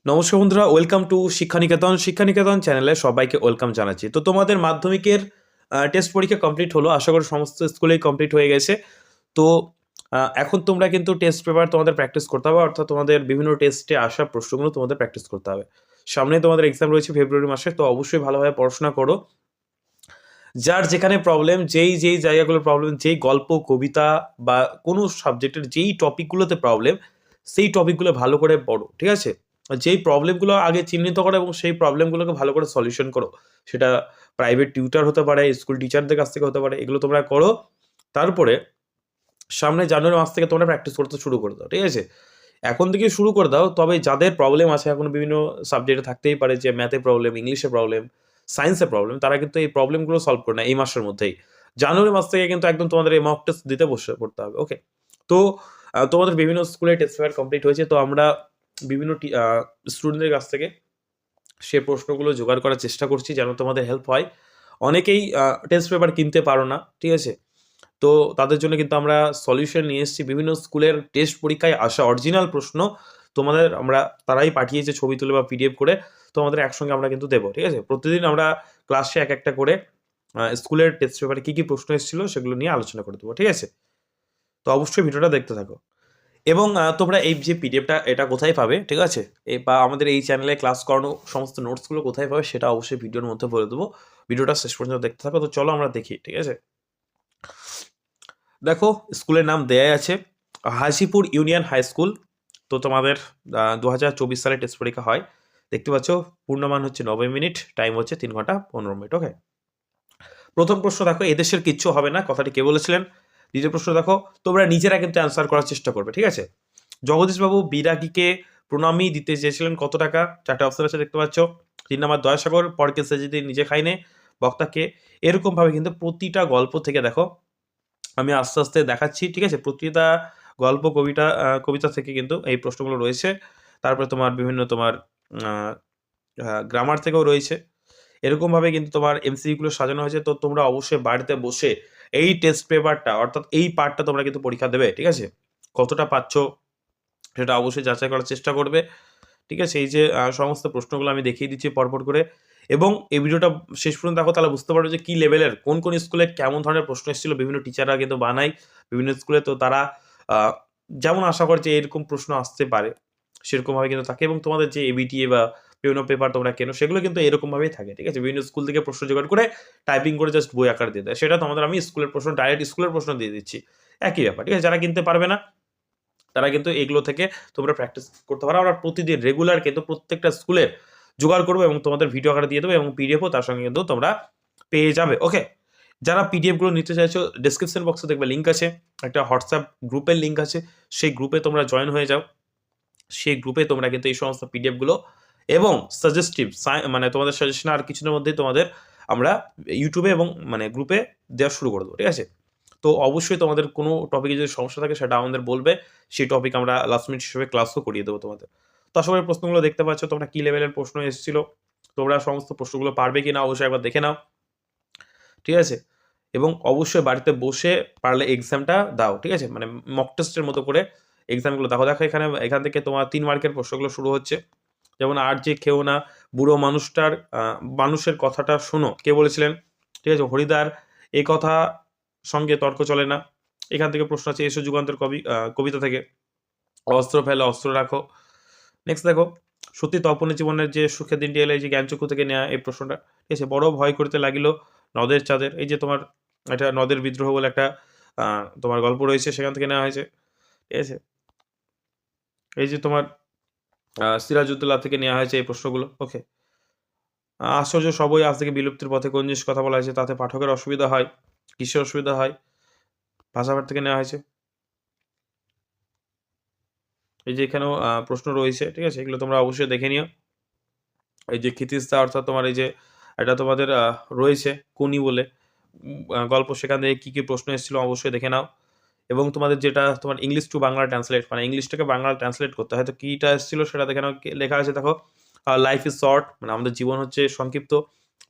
নমস্কার বন্ধুরা, welcome to শিক্ষানিকেতন চ্যানেলে সবাইকে ওয়েলকাম জানাচ্ছি। তো তোমাদের মাধ্যমিকের টেস্ট পরীক্ষা কমপ্লিট হলো, আশা করি সমস্ত স্কুলেই কমপ্লিট হয়ে গেছে। তো এখন তোমরা কিন্তু টেস্ট পেপার তোমাদের প্র্যাকটিস করতে হবে, অর্থাৎ তোমাদের বিভিন্ন টেস্টে আসা প্রশ্নগুলো তোমাদের প্র্যাকটিস করতে হবে। সামনে তোমাদের এক্সাম রয়েছে ফেব্রুয়ারি মাসে, তো অবশ্যই ভালোভাবে পড়াশোনা করো। যার যেখানে প্রবলেম, যেই জায়গাগুলো প্রবলেম, যেই গল্প কবিতা বা কোনো সাবজেক্টের যেই টপিকগুলোতে প্রবলেম, সেই টপিকগুলো ভালো করে পড়ো, ঠিক আছে? যেই প্রবলেমগুলো আগে চিহ্নিত করো এবং সেই প্রবলেমগুলোকে ভালো করে সলিউশন করো। সেটা প্রাইভেট টিউটর হতে পারে, স্কুল টিচারদের কাছ থেকে হতে পারে, এগুলো তোমরা করো। তারপরে সামনে জানুয়ারি মাস থেকে তোমরা প্র্যাকটিস করতে শুরু করে দাও, ঠিক আছে? এখন থেকে শুরু করে দাও। তবে যাদের প্রবলেম আছে এখনো বিভিন্ন সাবজেক্টে, থাকতেই পারে যে ম্যাথে প্রবলেম, ইংলিশে প্রবলেম, সায়েন্সে প্রবলেম, তারা কিন্তু এই প্রবলেমগুলো সলভ করে না এই মাসের মধ্যেই। জানুয়ারি মাস থেকে কিন্তু একদম তোমাদের এই মক টেস্ট দিতে বসে পড়তে হবে, ওকে? তো তোমাদের বিভিন্ন স্কুলে টেস্ট পেপার কমপ্লিট হয়েছে, তো আমরা বিভিন্ন স্টুডেন্টদের কাছ থেকে সে প্রশ্নগুলো জোগাড় করার চেষ্টা করছি যেন তোমাদের হেল্প হয়। অনেকেই টেস্ট পেপার কিনতে পারো না, ঠিক আছে? তো তাদের জন্য কিন্তু আমরা সলিউশন নিয়ে এসেছি। বিভিন্ন স্কুলের টেস্ট পরীক্ষায় আসা অরিজিনাল প্রশ্ন তোমাদের তারাই পাঠিয়েছে ছবি তুলে বা পিডিএফ করে, তো আমাদের একসঙ্গে আমরা কিন্তু দেবো, ঠিক আছে? প্রতিদিন আমরা ক্লাসে এক একটা করে স্কুলের টেস্ট পেপারে কী কী প্রশ্ন এসেছিল সেগুলো নিয়ে আলোচনা করে দেবো, ঠিক আছে? তো অবশ্যই ভিডিওটা দেখতে থাকো। এবং তোমরা এই যে পিডিএফটা এটা কোথায় পাবে, ঠিক আছে? বা আমাদের এই চ্যানেলে ক্লাস করানো সমস্ত নোটসগুলো কোথায় পাবে সেটা অবশ্যই ভিডিওর মধ্যে বলে দেবো। ভিডিওটা শেষ পর্যন্ত দেখতে থাকো। তো চলো আমরা দেখি, ঠিক আছে? দেখো, স্কুলের নাম দেয়াই আছে, হাজিপুর ইউনিয়ন হাই স্কুল। তো তোমাদের 2024 সালে টেস্ট পরীক্ষা হয়। দেখতে পাচ্ছ পূর্ণমান হচ্ছে 90 মিনিট, টাইম হচ্ছে 3 ঘন্টা 15 মিনিট, ওকে? প্রথম প্রশ্ন দেখো, এদেশের কিচ্ছু হবে না, কথাটি কে বলেছিলেন? দ্বিতীয় প্রশ্ন দেখো, তোমরা নিজেরা কিন্তু অ্যান্সার করার চেষ্টা করবে, ঠিক আছে? জগদীশবাবু বিরাগীকে প্রণামী দিতে চেয়েছিলেন কত টাকা? 4টে অপশন আছে, দেখতে পাচ্ছ। 3 নাম্বার দয়াসাগর, পরকে সে যদি নিজে খাইনে, বক্তাকে। এরকমভাবে কিন্তু প্রতিটা গল্প থেকে দেখো, আমি আস্তে আস্তে দেখাচ্ছি, ঠিক আছে? প্রতিটা গল্প কবিতা থেকে কিন্তু এই প্রশ্নগুলো রয়েছে। তারপরে তোমার বিভিন্ন তোমার গ্রামার থেকেও রয়েছে। এরকমভাবে কিন্তু তোমার এমসিকিউগুলো সাজানো হয়েছে। তো তোমরা অবশ্যই বাড়িতে বসে এই টেস্ট পেপারটা, অর্থাৎ এই পার্টটা তোমরা কিন্তু পরীক্ষা দেবে, ঠিক আছে? কতটা পাচ্ছ সেটা অবশ্যই যাচাই করার চেষ্টা করবে, ঠিক আছে? এই যে সমস্ত প্রশ্নগুলো আমি দেখিয়ে দিচ্ছি পরপর করে, এবং এই ভিডিওটা শেষ পর্যন্ত দেখো, তাহলে বুঝতে পারবে যে কী লেভেলের কোন স্কুলে কেমন ধরনের প্রশ্ন এসেছিল। বিভিন্ন টিচাররা কিন্তু বানায় বিভিন্ন স্কুলে, তো তারা আহ, যেমন আশা করে যে এরকম প্রশ্ন আসতে পারে সেরকমভাবে কিন্তু থাকে। এবং তোমাদের যে এবিটিএ বা বিভিন্ন পেপার তোমরা কেনো, সেগুলো কিন্তু এরকমভাবেই থাকে, ঠিক আছে? বিভিন্ন স্কুল থেকে প্রশ্ন জোগাড় করে টাইপিং করে জাস্ট বই আকার দিয়ে দেয়। সেটা তোমাদের আমি স্কুলের প্রশ্ন, ডাইরেক্ট স্কুলের প্রশ্ন দিয়ে দিচ্ছি, একই ব্যাপার, ঠিক আছে? যারা কিনতে পারবে না তারা কিন্তু এগুলো থেকে তোমরা প্র্যাকটিস করতে পারো। আমরা প্রতিদিন রেগুলার কিন্তু প্রত্যেকটা স্কুলে জোগাড় করবো এবং তোমাদের ভিডিও আকারে দিয়ে দেবো, এবং পিডিএফও তার সঙ্গে কিন্তু তোমরা পেয়ে যাবে, ওকে? যারা পিডিএফগুলো নিতে চাইছো, ডেসক্রিপশন বক্সে দেখবে লিঙ্ক আছে, একটা হোয়াটসঅ্যাপ গ্রুপের লিঙ্ক আছে, সেই গ্রুপে তোমরা জয়েন হয়ে যাও। সেই গ্রুপে তোমরা কিন্তু এই সমস্ত পিডিএফগুলো এবং সাজেস্টিভ মানে তোমাদের সাজেশন আর কিছুদিনের মধ্যেই তোমাদের আমরা ইউটিউবে এবং মানে গ্রুপে দেওয়া শুরু করে দেবো, ঠিক আছে? তো অবশ্যই তোমাদের কোনো টপিকে যদি সমস্যা থাকে সেটা আমাদের বলবে, সেই টপিক আমরা লাস্ট মিনিট হিসেবে ক্লাসও করিয়ে দেবো তোমাদের। তো আশা করি প্রশ্নগুলো দেখতে পাচ্ছ তোমরা কী লেভেলের প্রশ্ন এসেছিলো, তোমরা সমস্ত প্রশ্নগুলো পারবে কি না অবশ্যই একবার দেখে নাও, ঠিক আছে? এবং অবশ্যই বাড়িতে বসে পারলে এক্সামটা দাও, ঠিক আছে? মানে মক টেস্টের মতো করে এক্সামগুলো দেখো। এখান থেকে তোমার 3 মার্কের প্রশ্নগুলো শুরু হচ্ছে। যেমন, আর যে খেও না, বুড়ো মানুষের কথাটা শোনো, কে বলেছিলেন? ঠিক আছে? হরিদার। এই কথা সঙ্গে তর্ক চলে না। এখান থেকে প্রশ্ন আছে, এসো যুগান্তর কবিতা থেকে। অস্ত্র ফেলে অস্ত্র রাখো। নেক্সট দেখো, সত্যি তপনের জীবনের যে সুখের দিনটি এলে, এই যে জ্ঞানচক্ষু থেকে নেওয়া এই প্রশ্নটা, ঠিক আছে? বড় ভয় করতে লাগিল নদের চাঁদের, এই যে তোমার একটা নদের বিদ্রোহ বলে একটা তোমার গল্প রয়েছে, সেখান থেকে নেওয়া হয়েছে, ঠিক আছে? এই যে তোমার সিরাজউদ্দৌলা থেকে নেওয়া হয়েছে এই প্রশ্নগুলো, ওকে? আশ্চর্য সবই আজ থেকে বিলুপ্তির পথে, কোন জিনিস কথা বলা হয়েছে, তাতে পাঠকের অসুবিধা হয়, কিসের অসুবিধা হয়? ভাষাভার থেকে নেওয়া হয়েছে। এই যে এখানেও প্রশ্ন রয়েছে, ঠিক আছে? এগুলো তোমরা অবশ্যই দেখে নিও। এই যে খিতিস্তা, অর্থাৎ তোমার এই যে এটা তোমাদের রয়েছে কুনি বলে গল্প, সেখান থেকে কী কী প্রশ্ন এসেছিল অবশ্যই দেখে নাও। এবং তোমাদের যেটা তোমার ইংলিশ টু বাংলা ট্রান্সলেট, মানে ইংলিশটাকে বাংলা ট্রান্সলেট করতে হয়, তো কীটা এসেছিল সেটা দেখে নাও। লেখা আছে দেখো, লাইফ ইজ শর্ট, মানে আমাদের জীবন হচ্ছে সংক্ষিপ্ত,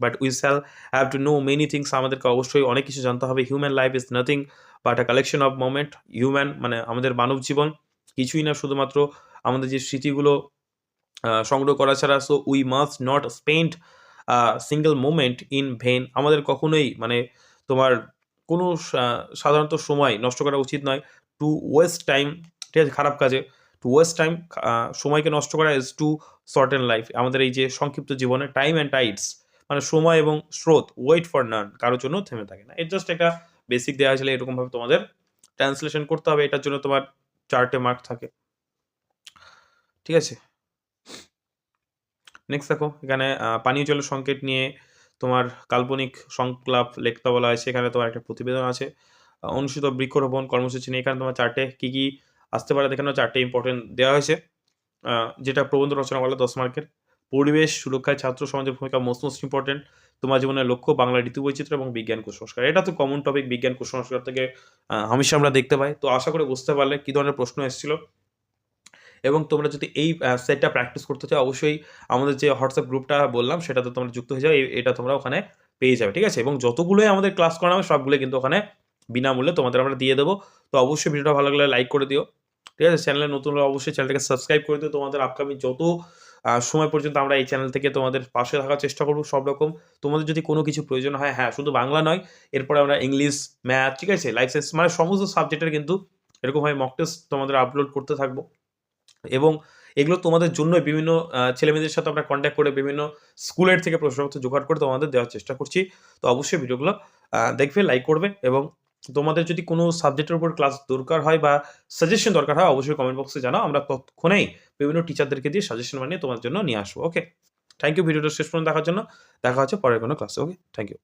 but we shall have to know many things, আমাদেরকে অবশ্যই অনেক কিছু জানতে হবে। Human life is nothing but a collection of moment, human মানে আমাদের মানব জীবন কিছুই না, শুধুমাত্র আমাদের যে স্মৃতিগুলো সংগ্রহ করা ছাড়া। So we must not spend single moment in when. আমাদের কখনোই মানে তোমার কোনো সাধারণত সময় নষ্ট করা উচিত নয়। টু ওয়েস্ট টাইম, ঠিক আছে, খারাপ কাজে। টু ওয়েস্ট টাইম, সময়কে নষ্ট করা ইজ টু শর্টেন লাইফ। আমাদের এই যে সংক্ষিপ্ত জীবনে টাইম অ্যান্ড টাইডস মানে সময় এবং স্রোত, ওয়েট ফর নান, কারোর জন্য থেমে থাকে না। এর জাস্ট একটা বেসিক দেওয়া হয়েছিল, এরকমভাবে তোমাদের ট্রান্সলেশন করতে হবে। এটার জন্য তোমার 4টে মার্ক থাকে, ঠিক আছে। নেক্সট দেখো, এখানে পানীয় জলের সংকেত নিয়ে তোমার কাল্পনিক সংলাপ লিখতে বলা হয়েছে। এখানে তোমার একটা প্রতিবেদন আছে। অনুষ্ঠিত বৃক্ষরোপণ কর্মসূচি নিয়ে এখানে তোমার 4টে কী কী আসতে পারে দেখানো, 4টে ইম্পর্টেন্ট দেওয়া হয়েছে। যেটা প্রবন্ধ রচনা করলে 10 মার্কের। পরিবেশ সুরক্ষায় ছাত্র সমাজের ভূমিকা মোস্ট ইম্পর্টেন্ট। তোমার জীবনের লক্ষ্য, বাংলা ঋতু বৈচিত্র্য এবং বিজ্ঞান কুসংস্কার। এটা তো কমন টপিক, বিজ্ঞান কুসংস্কার থেকে হামেশা আমরা দেখতে পাই। তো আশা করে বুঝতে পারলে কী ধরনের প্রশ্ন এসেছিল। এবং তোমরা যদি এই সেটটা প্র্যাকটিস করতে চাও, অবশ্যই আমাদের যে হোয়াটসঅ্যাপ গ্রুপটা বললাম সেটাতে তোমরা যুক্ত হয়ে যাও। এটা তোমরা ওখানে পেয়ে যাবে, ঠিক আছে। এবং যতগুলোই আমাদের ক্লাস করানো হবে সবগুলো কিন্তু ওখানে বিনামূল্যে তোমাদের আমরা দিয়ে দেবো। তো অবশ্যই ভিডিওটা ভালো লাগলে লাইক করে দিও, ঠিক আছে। চ্যানেলে নতুন হলে অবশ্যই চ্যানেলটাকে সাবস্ক্রাইব করে দিও। তোমাদের আপকামিং যত সময় পর্যন্ত আমরা এই চ্যানেল থেকে তোমাদের পাশে থাকার চেষ্টা করবো সব রকম। তোমাদের যদি কোনো কিছু প্রয়োজন হয়, হ্যাঁ শুধু বাংলা নয়, এরপরে আমরা ইংলিশ, ম্যাথ, ঠিক আছে, লাইফ সায়েন্স মানে সমস্ত সাবজেক্টের কিন্তু এরকমভাবে মক টেস্ট তোমাদের আপলোড করতে থাকবো। এবং এগুলো তোমাদের জন্য বিভিন্ন ছেলেমেয়েদের সাথে আমরা কন্ট্যাক্ট করে বিভিন্ন স্কুলের থেকে প্রশ্নপত্র জোগাড় করে তোমাদের দেওয়ার চেষ্টা করছি। তো অবশ্যই ভিডিওগুলো দেখবে, লাইক করবে। এবং তোমাদের যদি কোনো সাবজেক্টের উপর ক্লাস দরকার হয় বা সাজেশন দরকার হয়, অবশ্যই কমেন্ট বক্সে জানাও। আমরা তৎক্ষণেই বিভিন্ন টিচারদেরকে দিয়ে সাজেশন বানিয়ে তোমার জন্য নিয়ে আসবো। ওকে, থ্যাংক ইউ ভিডিওটা শেষ পর্যন্ত দেখার জন্য। দেখা হচ্ছে পরের কোনো ক্লাসে। ওকে, থ্যাংক ইউ।